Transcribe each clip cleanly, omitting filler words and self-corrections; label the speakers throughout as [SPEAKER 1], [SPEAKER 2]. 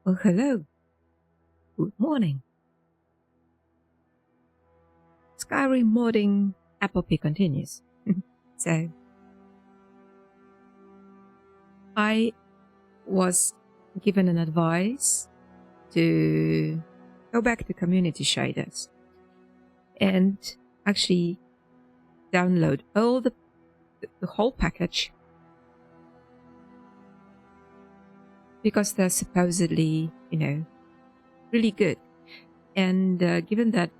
[SPEAKER 1] Well, hello. Good morning. Skyrim modding epopee continues. So, I was given an advice to go back to community shaders and actually download all the whole package, because they're supposedly, really good. And given that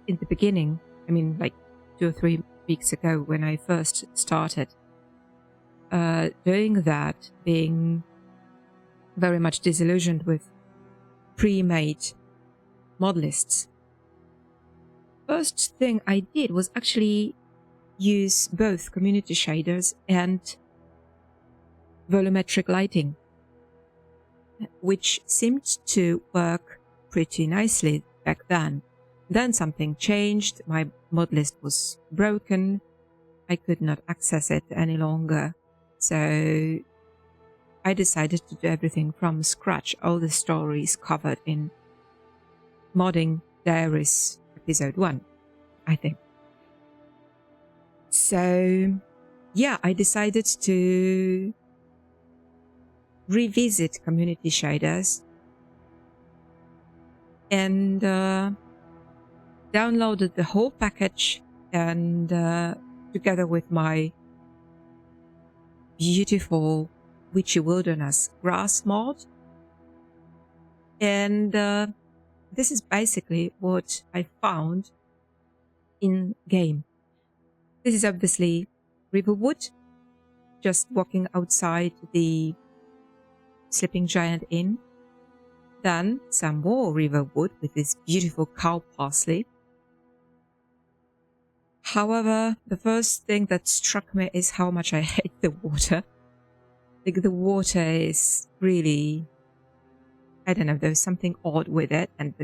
[SPEAKER 1] in the beginning, I mean, like 2 or 3 weeks ago when I first started doing that, being very much disillusioned with pre-made mod lists, first thing I did was actually use both community shaders and volumetric lighting, which seemed to work pretty nicely back then. Then something changed, my mod list was broken, I could not access it any longer, so I decided to do everything from scratch, all the stories covered in Modding Diaries episode 1, I think. So yeah, I decided to revisit community shaders and downloaded the whole package, and together with my beautiful Witchy Wilderness grass mod. And this is basically what I found in game. This is obviously Riverwood, just walking outside the Sleeping Giant Inn. Then some more Riverwood with this beautiful cow parsley. However, the first thing that struck me is how much I hate the water. Like, the water is really, I don't know, there's something odd with it, and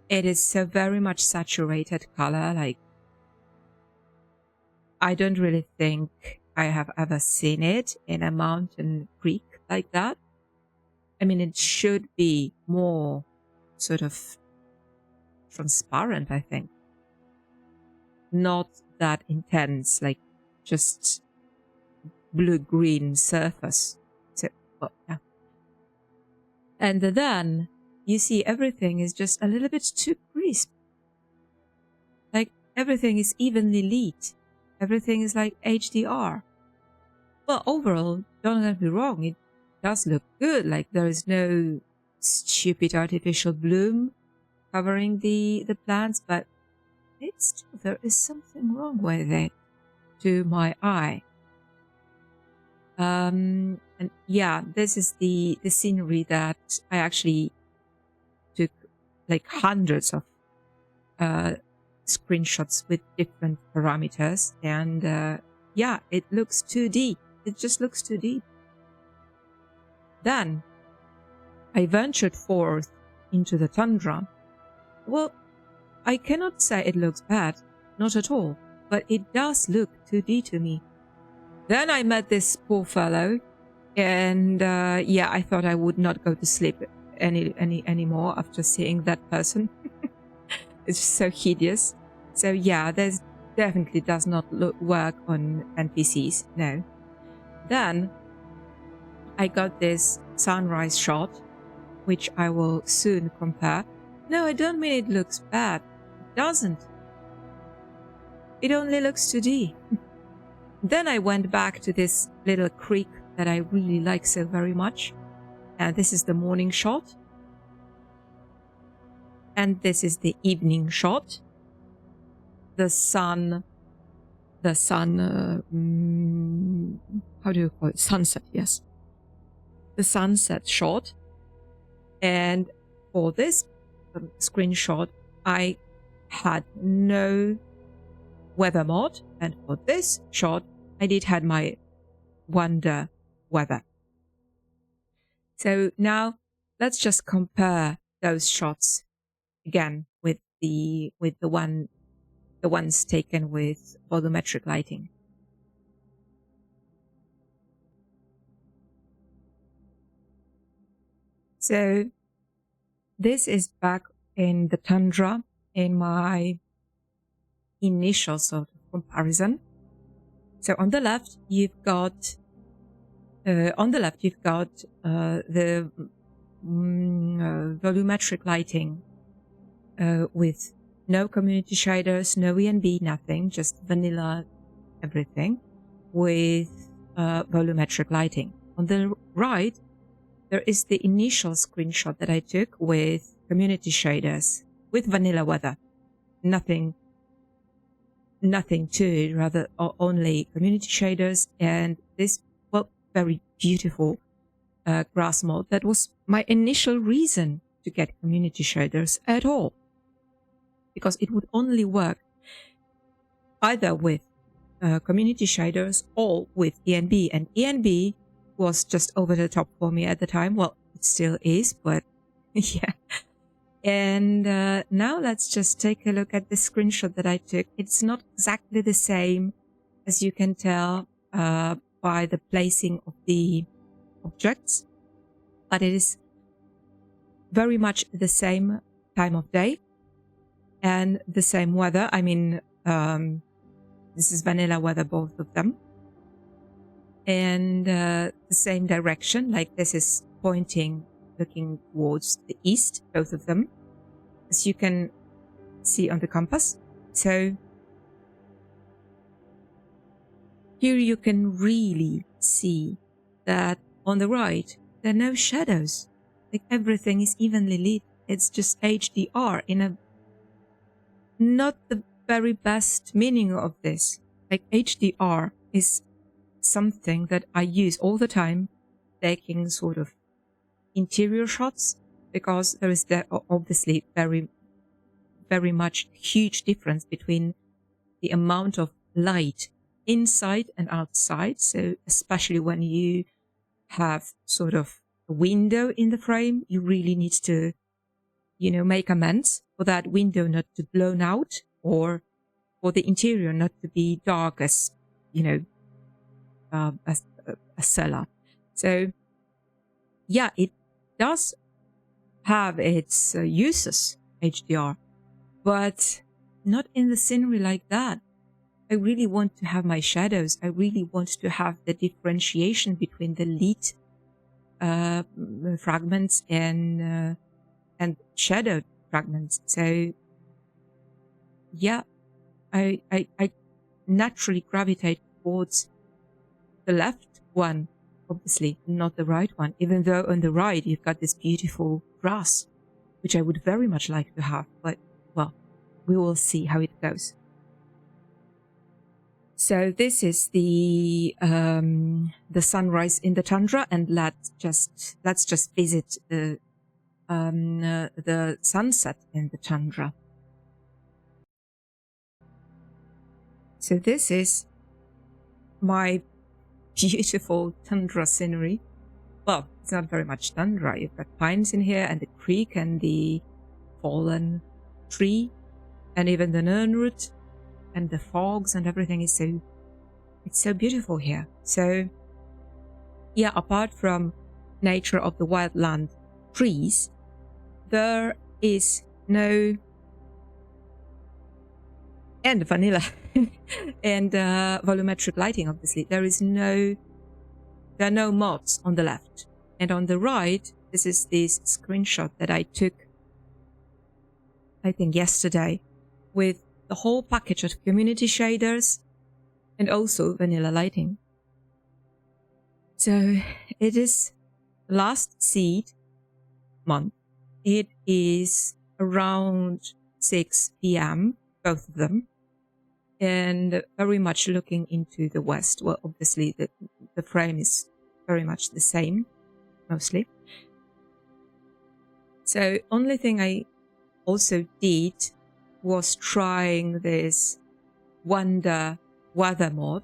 [SPEAKER 1] it is so very much saturated color. Like, I don't really think I have ever seen it in a mountain creek like that. I mean, it should be more sort of transparent, I think. Not that intense, like just blue-green surface. So, well, yeah. And then you see everything is just a little bit too crisp. Like, everything is evenly lit. Everything is like HDR. Well, overall, don't get me wrong, it does look good. Like, there is no stupid artificial bloom covering the plants, but there is something wrong with it to my eye. And yeah, this is the scenery that I actually took like hundreds of screenshots with different parameters, and yeah, it looks 2D. It just looks 2D. Then I ventured forth into the tundra. Well, I cannot say it looks bad, not at all, but it does look 2D to me. Then I met this poor fellow, and yeah, I thought I would not go to sleep anymore after seeing that person. It's just so hideous. So yeah, there's definitely does not work on NPCs, no. Then I got this sunrise shot, which I will soon compare. No, I don't mean it looks bad. It doesn't. It only looks 2D. Then I went back to this little creek that I really like so very much. And this is the morning shot. And this is the evening shot. The sun, how do you call it? Sunset, yes. The sunset shot. And for this screenshot, I had no weather mod. And for this shot, I did have my wonder weather. So now let's just compare those shots again with the ones taken with volumetric lighting. So this is back in the tundra in my initial sort of comparison. So on the left, you've got the volumetric lighting with no community shaders, no ENB, nothing, just vanilla everything with volumetric lighting. On the right, there is the initial screenshot that I took with community shaders, with vanilla weather. Nothing to it, rather only community shaders and this, well, very beautiful grass mode. That was my initial reason to get community shaders at all, because it would only work either with community shaders or with ENB, and ENB was just over the top for me at the time. Well, it still is, but yeah. And now let's just take a look at the screenshot that I took. It's not exactly the same, as you can tell by the placing of the objects, but it is very much the same time of day and the same weather. I mean, this is vanilla weather, both of them. And the same direction, like this is pointing, looking towards the east, both of them, as you can see on the compass. So here you can really see that on the right, there are no shadows. Like everything is evenly lit. It's just HDR in a not the very best meaning of this. Like HDR is something that I use all the time, taking sort of interior shots, because there is obviously very much huge difference between the amount of light inside and outside. So especially when you have sort of a window in the frame, you really need to, you know, make amends for that window not to blown out, or for the interior not to be dark as, you know, a cellar. So yeah, it does have its uses, HDR, but not in the scenery like that. I really want to have my shadows. I really want to have the differentiation between the lit fragments and shadowed fragments. So yeah, I naturally gravitate towards the left one, obviously, not the right one, even though on the right you've got this beautiful grass, which I would very much like to have, but, well, we will see how it goes. So this is the sunrise in the tundra, and let's just visit the sunset in the tundra. So this is my beautiful tundra scenery. Well, it's not very much tundra. You've got pines in here, and the creek, and the fallen tree, and even the nernroot, and the fogs, and everything is it's so beautiful here. So yeah, apart from nature of the wildland trees, there is no, and vanilla and volumetric lighting, obviously. There are no mods on the left. And on the right, this is this screenshot that I took, I think yesterday, with the whole package of community shaders and also vanilla lighting. So it is last seed month. It is around 6 p.m., both of them, and very much looking into the west. Well, obviously the frame is very much the same, mostly. So only thing I also did was trying this Wonder weather mod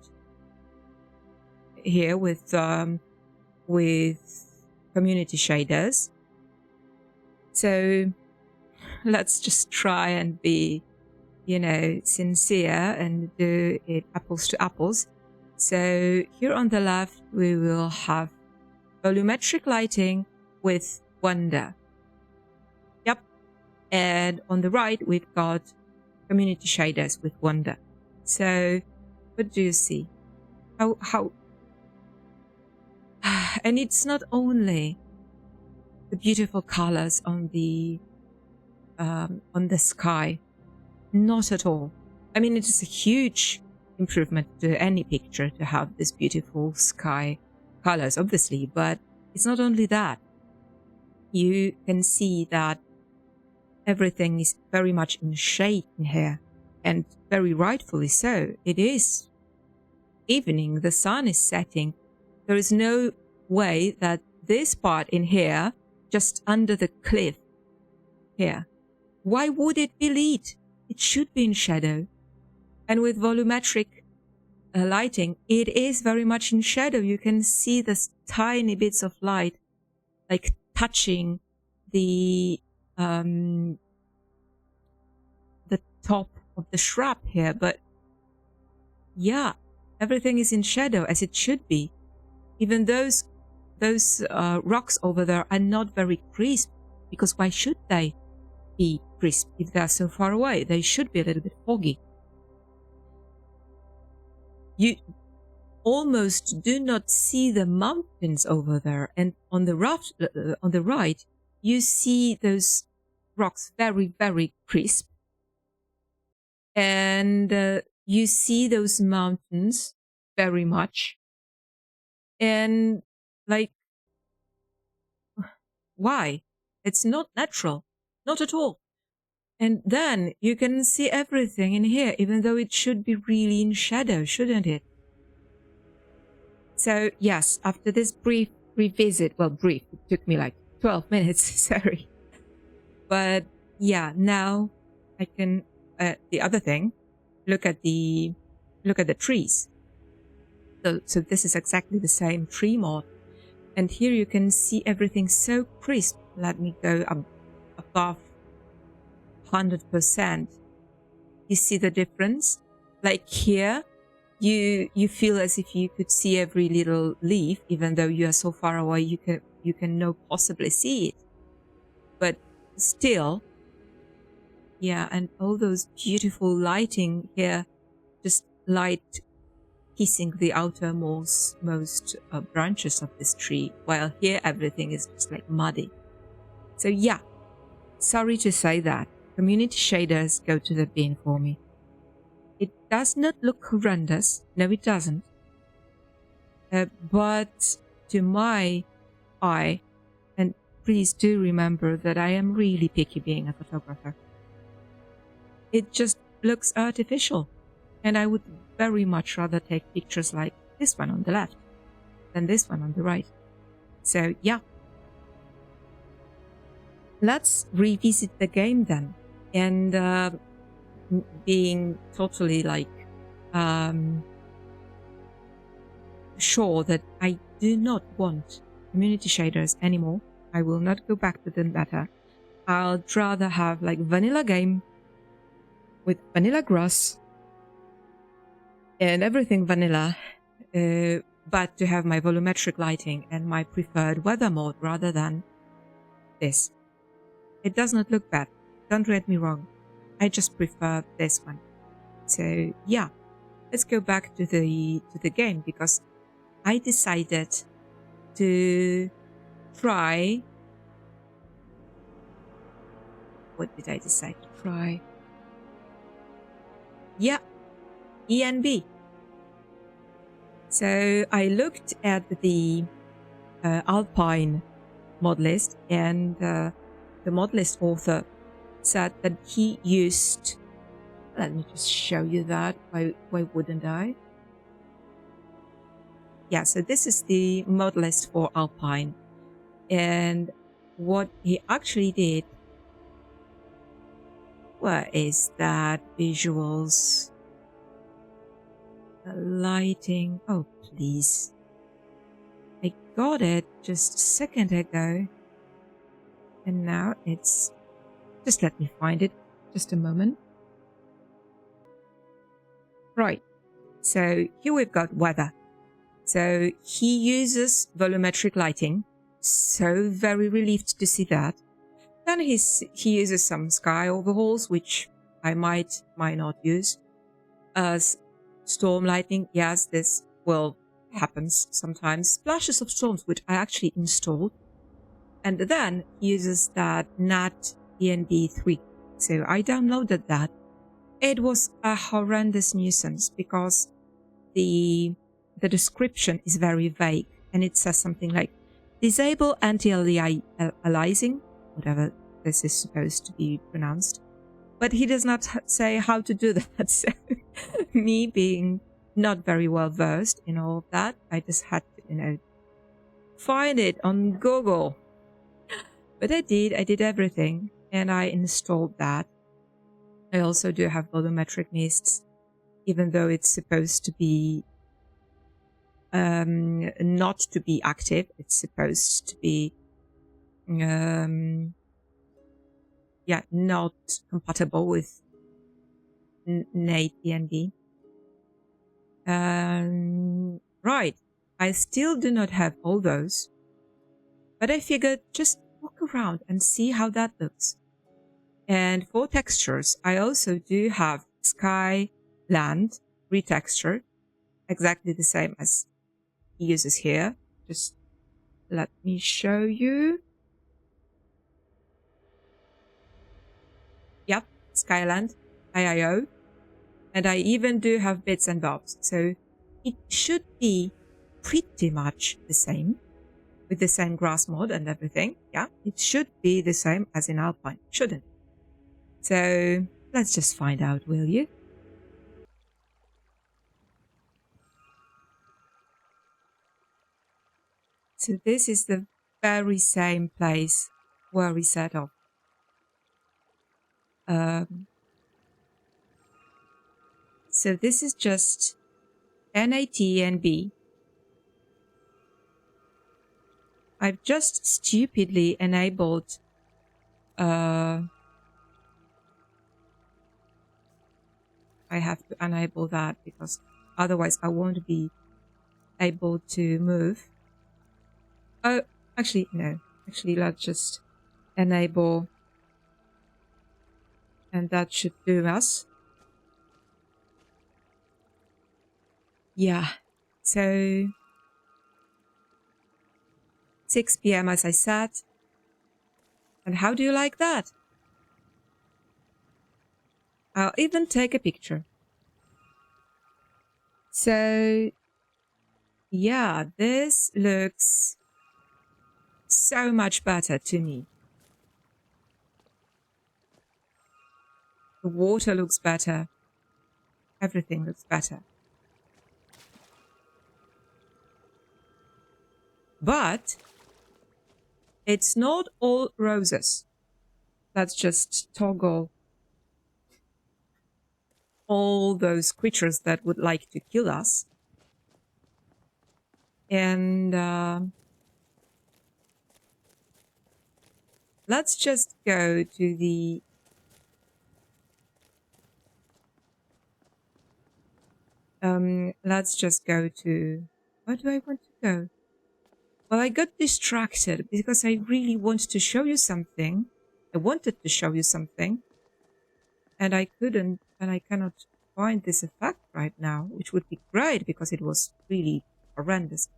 [SPEAKER 1] here with community shaders. So let's just try and be, you know, sincere and do it apples to apples. So here on the left, we will have volumetric lighting with wonder. Yep. And on the right, we've got community shaders with wonder. So what do you see? How and it's not only the beautiful colors on the sky, not at all. I mean, it is a huge improvement to any picture to have this beautiful sky colors, obviously, but it's not only that. You can see that everything is very much in shade in here, and very rightfully so. It is evening, the sun is setting. There is no way that this part in here, just under the cliff here, why would it be lit? It should be in shadow. And with volumetric lighting, it is very much in shadow. You can see the tiny bits of light like touching the top of the shrub here. But yeah, everything is in shadow as it should be. Even those rocks over there are not very crisp, because why should they be crisp if they're so far away? They should be a little bit foggy. You almost do not see the mountains over there, and on the right, you see those rocks very, very crisp, and you see those mountains very much, and like, why? It's not natural, not at all. And then you can see everything in here, even though it should be really in shadow, shouldn't it? So yes, after this brief revisit, well, brief, it took me like 12 minutes, sorry. But yeah, now I can, the other thing, look at the trees. So this is exactly the same tree mod. And here you can see everything so crisp. Let me go above 100%. You see the difference? Like here, you feel as if you could see every little leaf, even though you are so far away, you can no possibly see it. But still, yeah, and all those beautiful lighting here, just light kissing the outermost branches of this tree, while here everything is just like muddy. So yeah, sorry to say that. Community shaders go to the bin for me. It does not look horrendous. No, it doesn't. But to my eye, and please do remember that I am really picky being a photographer, it just looks artificial. And I would very much rather take pictures like this one on the left than this one on the right. So yeah. Let's revisit the game then. And being totally like sure that I do not want community shaders anymore. I will not go back to the meta. I'd rather have like vanilla game with vanilla grass and everything vanilla, but to have my volumetric lighting and my preferred weather mode rather than this. It does not look bad. Don't read me wrong. I just prefer this one. So yeah, let's go back to the game, because I decided to try. What did I decide to try? Yeah, ENB. So I looked at the Alpine mod list, and the mod list author said that he used, let me just show you that, why wouldn't I? Yeah, so this is the mod list for Alpine, and what he actually did, where is that visuals, the lighting, oh please, I got it just a second ago, and now it's, just let me find it, just a moment. Right, so here we've got weather. So he uses volumetric lighting so very relieved to see that. Then he uses some sky overhauls, which I might not use. Storm lightning, yes, this will happens sometimes. Splashes of storms, which I actually installed. And then he uses that NAT ENB 3. So I downloaded that. It was a horrendous nuisance because the description is very vague, and it says something like disable anti-aliasing, whatever this is supposed to be pronounced. But he does not say how to do that. So me being not very well versed in all of that, I just had to, find it on Google. But I did everything, and I installed that. I also do have volumetric mists, even though it's supposed to be not to be active. It's supposed to be not compatible with NAT ENB. Right. I still do not have all those, but I figured just walk around and see how that looks. And for textures, I also do have sky, land, retextured, exactly the same as he uses here. Just let me show you. Yep, Skyland, IIO. And I even do have bits and bobs. So it should be pretty much the same with the same grass mod and everything. Yeah, it should be the same as in Alpine, shouldn't it? So let's just find out, will you? So this is the very same place where we set off. So this is just NAT and B. I've just stupidly enabled I have to enable that because otherwise I won't be able to move. Oh, actually, no. Actually, let's just enable, and that should do us. Yeah, so 6 p.m. as I said. And how do you like that? I'll even take a picture. So, yeah, this looks so much better to me. The water looks better. Everything looks better. But it's not all roses. Let's just toggle all those creatures that would like to kill us. And let's just go to the let's just go to, where do I want to go? Well, I got distracted because I really wanted to show you something. I wanted to show you something, and I couldn't, and I cannot find this effect right now, which would be great because it was really horrendous.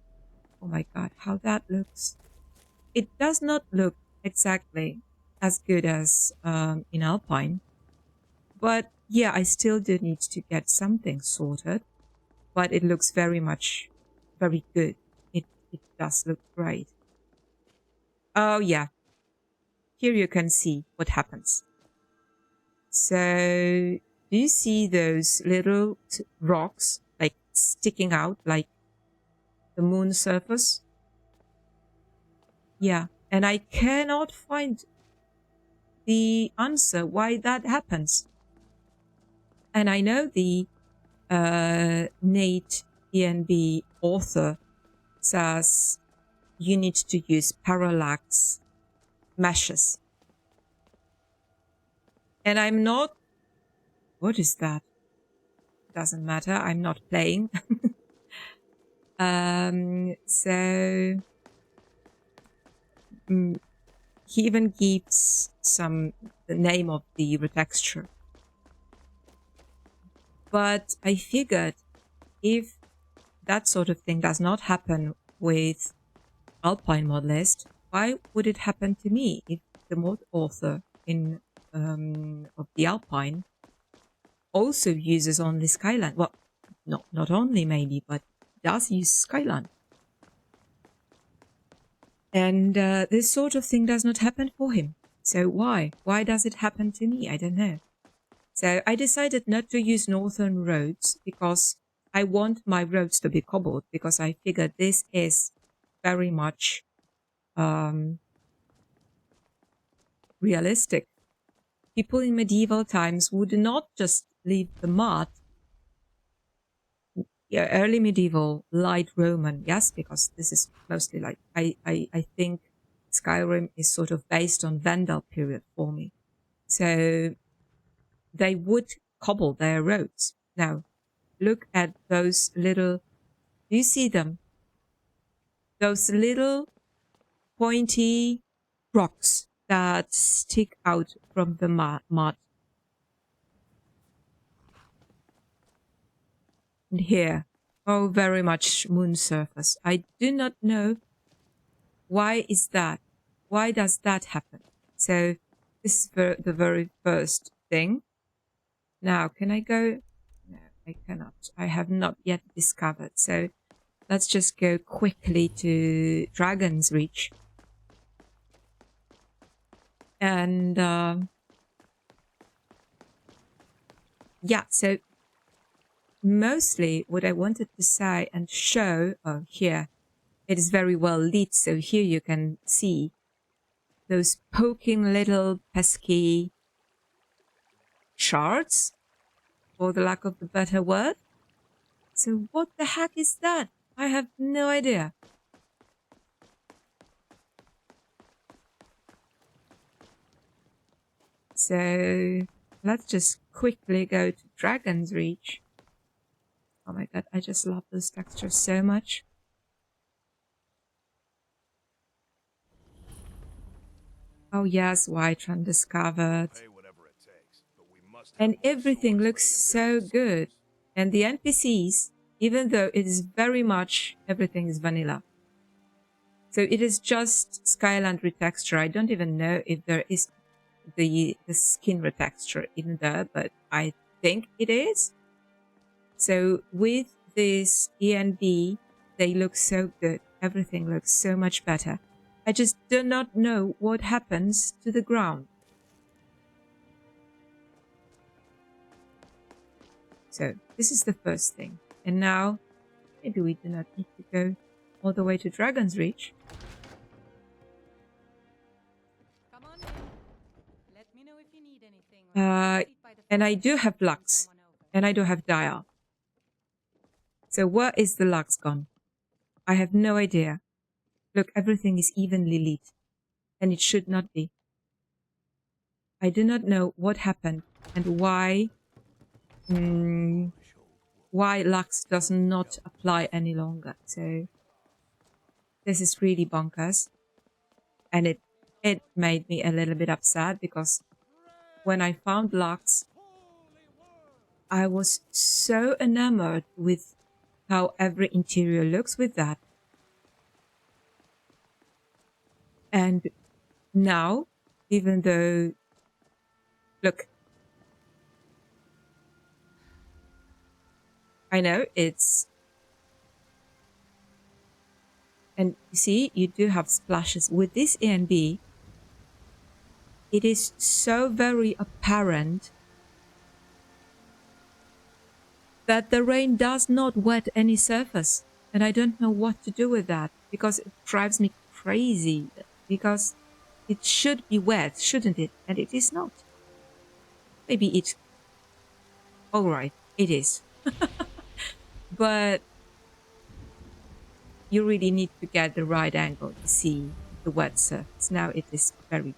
[SPEAKER 1] Oh my god, how that looks. It does not look exactly as good as in Alpine, but yeah, I still do need to get something sorted, but it looks very good. It does look great. Oh yeah, here you can see what happens. So, do you see those little rocks like sticking out like the moon surface? Yeah, and I cannot find the answer why that happens. And I know the NAT ENB author says you need to use parallax meshes. And I'm not... What is that? Doesn't matter. I'm not playing. So... he even gives the name of the retexture. But I figured if that sort of thing does not happen with Alpine mod list, why would it happen to me if the mod author of the Alpine also uses only Skyland? Well, not only maybe, but does use Skyland. And this sort of thing does not happen for him. So why? Why does it happen to me? I don't know. So I decided not to use northern roads because I want my roads to be cobbled, because I figured this is very much realistic. People in medieval times would not just leave the mud. Yeah, early medieval, light Roman, yes, because this is mostly like, I think Skyrim is sort of based on Vandal period for me. So they would cobble their roads. Now, look at those little, do you see them? Those little pointy rocks that stick out from the mud. And here, oh, very much moon surface. I do not know why is that. Why does that happen? So this is the very first thing. Now, can I go? No, I cannot. I have not yet discovered. So let's just go quickly to Dragon's Reach. And yeah, so mostly what I wanted to say and show, oh, here, it is very well lit. So here you can see those poking little pesky shards, for the lack of a better word. So what the heck is that? I have no idea. So let's just quickly go to Dragon's Reach. Oh my god, I just love those textures so much. Oh yes, Whiterun discovered. And everything looks so good. And the NPCs, even though it is very much, everything is vanilla. So it is just Skyland retexture. I don't even know if there is the skin retexture in there, but I think it is. So with this ENB, they look so good. Everything looks so much better. I just do not know what happens to the ground. So this is the first thing. And now, maybe we do not need to go all the way to Dragon's Reach.
[SPEAKER 2] Come on in. Let me know if you need anything.
[SPEAKER 1] And I do have Lux. And I do have Dial. So where is the Lux gone? I have no idea. Look, everything is evenly lit. And it should not be. I do not know what happened and why Lux does not apply any longer. So this is really bonkers. And it made me a little bit upset because when I found Lux, I was so enamored with how every interior looks with that. And now, even though, look, I know it's, and you see, you do have splashes. With this ENB, it is so very apparent that the rain does not wet any surface. And I don't know what to do with that because it drives me crazy. Because it should be wet, shouldn't it? And it is not. Maybe it's... Alright, it is. But you really need to get the right angle to see the wet surface. Now it is very,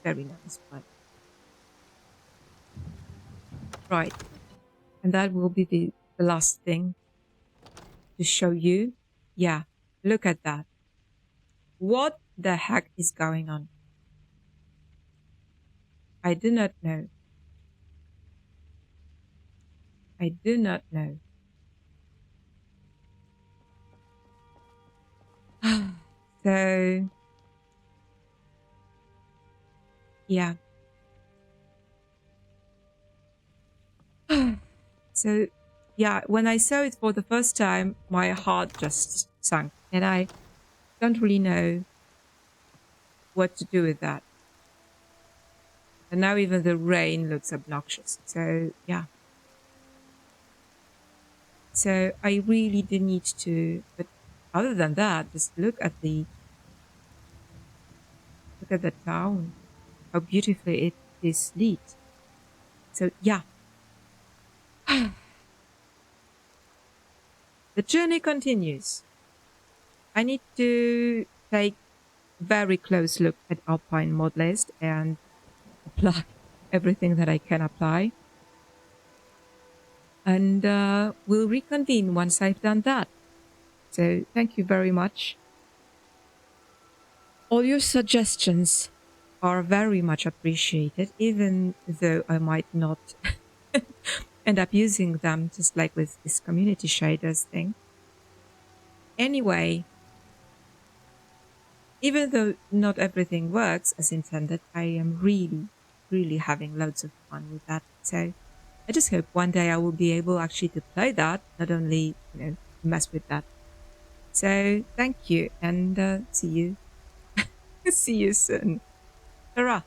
[SPEAKER 1] very nice. But... Right. And that will be the last thing to show you. Yeah, look at that. What the heck is going on? I do not know. I do not know. So, yeah. So, yeah, when I saw it for the first time, my heart just sank. And I don't really know what to do with that. And now even the rain looks obnoxious. So, yeah. So I really do need to, but other than that, just look at the town, how beautifully it is lit. So yeah, the journey continues. I need to take very close look at Alpine mod list and apply everything that I can apply. And we'll reconvene once I've done that. So thank you very much. All your suggestions are very much appreciated, even though I might not end up using them, just like with this community shaders thing. Anyway, even though not everything works as intended, I am really, really having loads of fun with that. So I just hope one day I will be able actually to play that, not only, mess with that. So thank you, and see you. See you soon. Hurrah!